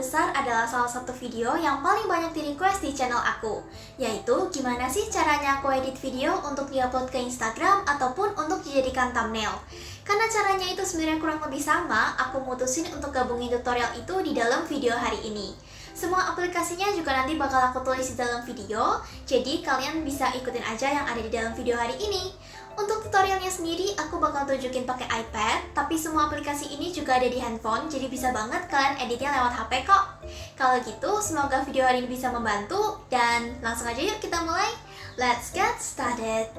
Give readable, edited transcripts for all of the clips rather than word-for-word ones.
besar adalah salah satu video yang paling banyak di request di channel aku, yaitu gimana sih caranya aku edit video untuk diupload ke Instagram ataupun untuk dijadikan thumbnail. Karena caranya itu sebenarnya kurang lebih sama, aku mutusin untuk gabungin tutorial itu di dalam video hari ini. Semua aplikasinya juga nanti bakal aku tulis di dalam video, jadi kalian bisa ikutin aja yang ada di dalam video hari ini. Untuk tutorialnya sendiri, aku bakal tunjukin pakai iPad, tapi semua aplikasi ini juga ada di handphone, jadi bisa banget kalian editnya lewat HP kok. Kalau gitu, semoga video hari ini bisa membantu, dan langsung aja yuk kita mulai. Let's get started!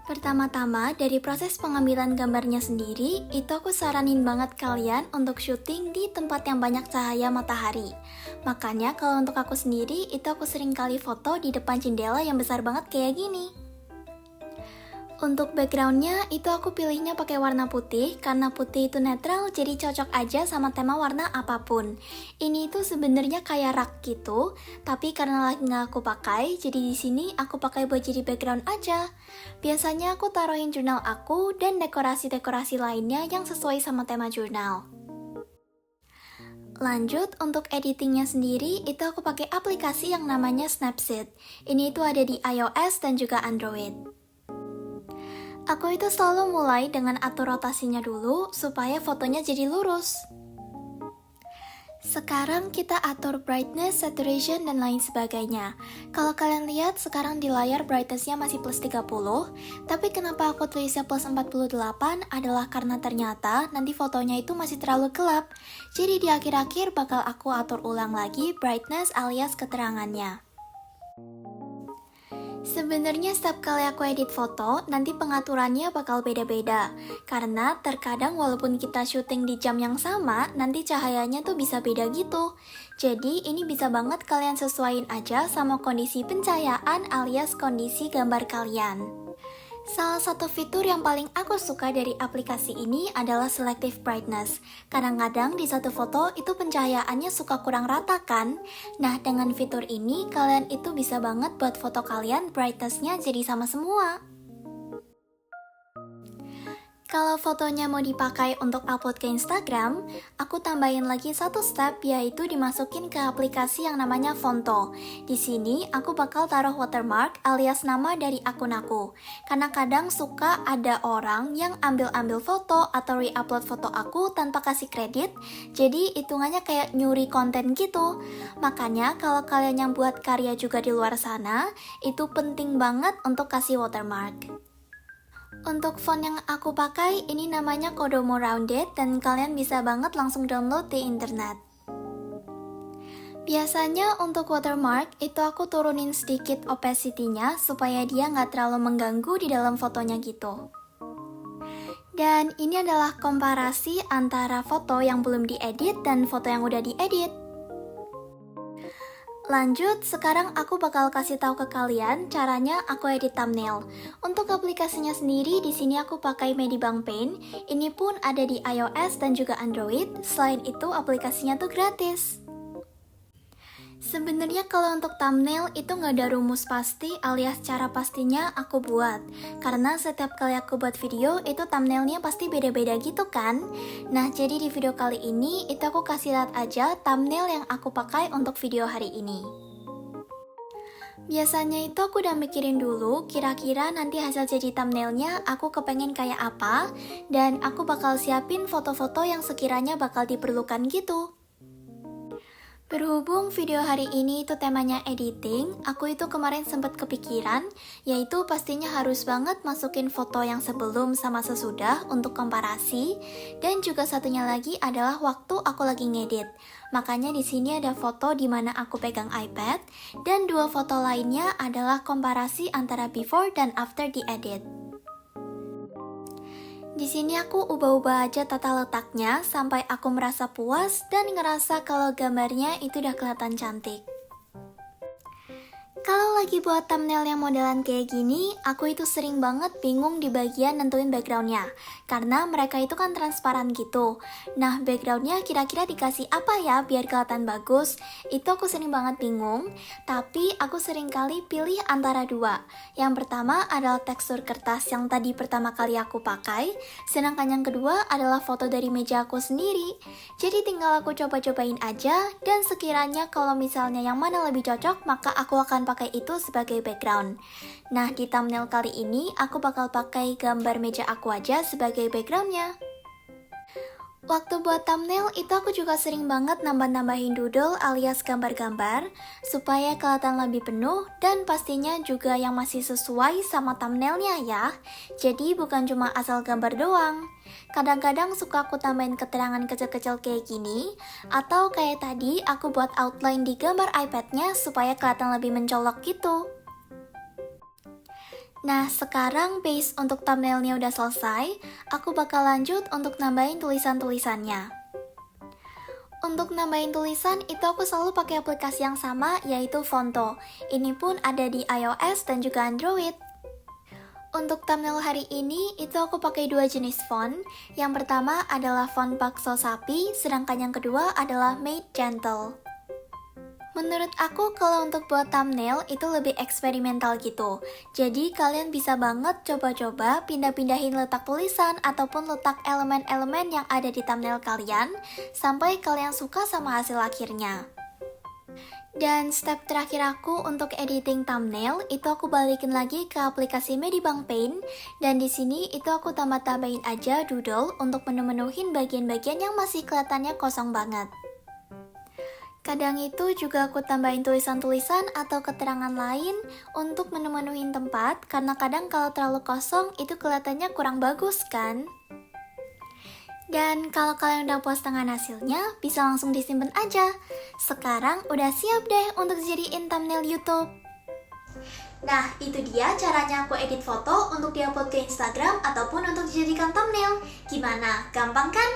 Pertama-tama, dari proses pengambilan gambarnya sendiri, itu aku saranin banget kalian untuk syuting di tempat yang banyak cahaya matahari. Makanya kalau untuk aku sendiri, itu aku sering kali foto di depan jendela yang besar banget kayak gini. Untuk backgroundnya, itu aku pilihnya pakai warna putih, karena putih itu netral, jadi cocok aja sama tema warna apapun. Ini itu sebenarnya kayak rak gitu, tapi karena lagi nggak aku pakai, jadi di sini aku pakai buat jadi background aja. Biasanya aku taruhin jurnal aku dan dekorasi-dekorasi lainnya yang sesuai sama tema jurnal. Lanjut, untuk editingnya sendiri, itu aku pakai aplikasi yang namanya Snapseed. Ini itu ada di iOS dan juga Android. Aku itu selalu mulai dengan atur rotasinya dulu supaya fotonya jadi lurus. Sekarang kita atur brightness, saturation, dan lain sebagainya. Kalau kalian lihat sekarang di layar brightnessnya masih plus 30, tapi kenapa aku tulisnya plus 48 adalah karena ternyata nanti fotonya itu masih terlalu gelap. Jadi di akhir-akhir bakal aku atur ulang lagi brightness alias keterangannya. Sebenarnya setiap kali aku edit foto, nanti pengaturannya bakal beda-beda. Karena terkadang walaupun kita syuting di jam yang sama, nanti cahayanya tuh bisa beda gitu. Jadi ini bisa banget kalian sesuaiin aja sama kondisi pencahayaan alias kondisi gambar kalian. Salah satu fitur yang paling aku suka dari aplikasi ini adalah selective brightness. Kadang-kadang di satu foto itu pencahayaannya suka kurang rata kan? Nah, dengan fitur ini kalian itu bisa banget buat foto kalian brightness-nya jadi sama semua. Kalau fotonya mau dipakai untuk upload ke Instagram, aku tambahin lagi satu step, yaitu dimasukin ke aplikasi yang namanya Fonto. Di sini aku bakal taruh watermark alias nama dari akun aku. Karena kadang suka ada orang yang ambil-ambil foto atau re-upload foto aku tanpa kasih kredit, jadi hitungannya kayak nyuri konten gitu. Makanya kalau kalian yang buat karya juga di luar sana, itu penting banget untuk kasih watermark. Untuk font yang aku pakai, ini namanya Kodomo Rounded dan kalian bisa banget langsung download di internet. Biasanya untuk watermark, itu aku turunin sedikit opacity-nya supaya dia nggak terlalu mengganggu di dalam fotonya gitu. Dan ini adalah komparasi antara foto yang belum diedit dan foto yang udah diedit. Lanjut, sekarang aku bakal kasih tahu ke kalian caranya aku edit thumbnail. Untuk aplikasinya sendiri, di sini aku pakai Medibang Paint. Ini pun ada di iOS dan juga Android. Selain itu, aplikasinya tuh gratis. Sebenarnya kalau untuk thumbnail itu nggak ada rumus pasti alias cara pastinya aku buat. Karena setiap kali aku buat video itu thumbnailnya pasti beda-beda gitu kan. Nah jadi di video kali ini itu aku kasih lihat aja thumbnail yang aku pakai untuk video hari ini. Biasanya itu aku udah mikirin dulu kira-kira nanti hasil jadi thumbnailnya aku kepengen kayak apa. Dan aku bakal siapin foto-foto yang sekiranya bakal diperlukan gitu. Berhubung video hari ini itu temanya editing, aku itu kemarin sempat kepikiran, yaitu pastinya harus banget masukin foto yang sebelum sama sesudah untuk komparasi, dan juga satunya lagi adalah waktu aku lagi ngedit. Makanya di sini ada foto di mana aku pegang iPad, dan dua foto lainnya adalah komparasi antara before dan after di edit. Di sini aku ubah-ubah aja tata letaknya sampai aku merasa puas dan ngerasa kalau gambarnya itu udah kelihatan cantik. Kalau lagi buat thumbnail yang modelan kayak gini, aku itu sering banget bingung di bagian nentuin backgroundnya. Karena mereka itu kan transparan gitu. Nah, backgroundnya kira-kira dikasih apa ya biar kelihatan bagus? Itu aku sering banget bingung, tapi aku sering kali pilih antara dua. Yang pertama adalah tekstur kertas yang tadi pertama kali aku pakai, sedangkan yang kedua adalah foto dari meja aku sendiri. Jadi tinggal aku coba-cobain aja, dan sekiranya kalau misalnya yang mana lebih cocok, maka aku akan pakai itu sebagai background. Nah, di thumbnail kali ini aku bakal pakai gambar meja aku aja sebagai backgroundnya. Waktu buat thumbnail itu aku juga sering banget nambah-nambahin doodle alias gambar-gambar supaya kelihatan lebih penuh dan pastinya juga yang masih sesuai sama thumbnailnya ya. Jadi bukan cuma asal gambar doang. Kadang-kadang suka aku tambahin keterangan kecil-kecil kayak gini, atau kayak tadi aku buat outline di gambar iPad-nya supaya kelihatan lebih mencolok gitu. Nah, sekarang base untuk thumbnailnya udah selesai, aku bakal lanjut untuk nambahin tulisan-tulisannya. Untuk nambahin tulisan itu aku selalu pakai aplikasi yang sama, yaitu Fonto. Ini pun ada di iOS dan juga Android. Untuk thumbnail hari ini, itu aku pakai dua jenis font. Yang pertama adalah font bakso sapi, sedangkan yang kedua adalah Made Gentle. Menurut aku kalau untuk buat thumbnail itu lebih eksperimental gitu. Jadi kalian bisa banget coba-coba pindah-pindahin letak tulisan ataupun letak elemen-elemen yang ada di thumbnail kalian sampai kalian suka sama hasil akhirnya. Dan step terakhir aku untuk editing thumbnail itu aku balikin lagi ke aplikasi Medibank Paint, dan di sini itu aku tambah-tambahin aja doodle untuk menuhin bagian-bagian yang masih kelihatannya kosong banget. Kadang itu juga aku tambahin tulisan-tulisan atau keterangan lain untuk menuhin tempat, karena kadang kalau terlalu kosong itu kelihatannya kurang bagus kan? Dan kalau kalian udah puas dengan hasilnya, bisa langsung disimpan aja. Sekarang udah siap deh untuk jadiin thumbnail YouTube. Nah, itu dia caranya aku edit foto untuk diupload ke Instagram ataupun untuk dijadikan thumbnail. Gimana? Gampang kan?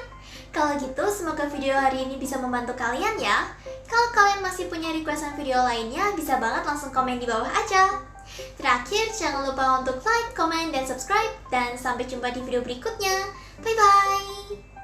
Kalau gitu, semoga video hari ini bisa membantu kalian ya. Kalau kalian masih punya requestan video lainnya, bisa banget langsung komen di bawah aja. Terakhir, jangan lupa untuk like, comment, dan subscribe. Dan sampai jumpa di video berikutnya. Bye-bye!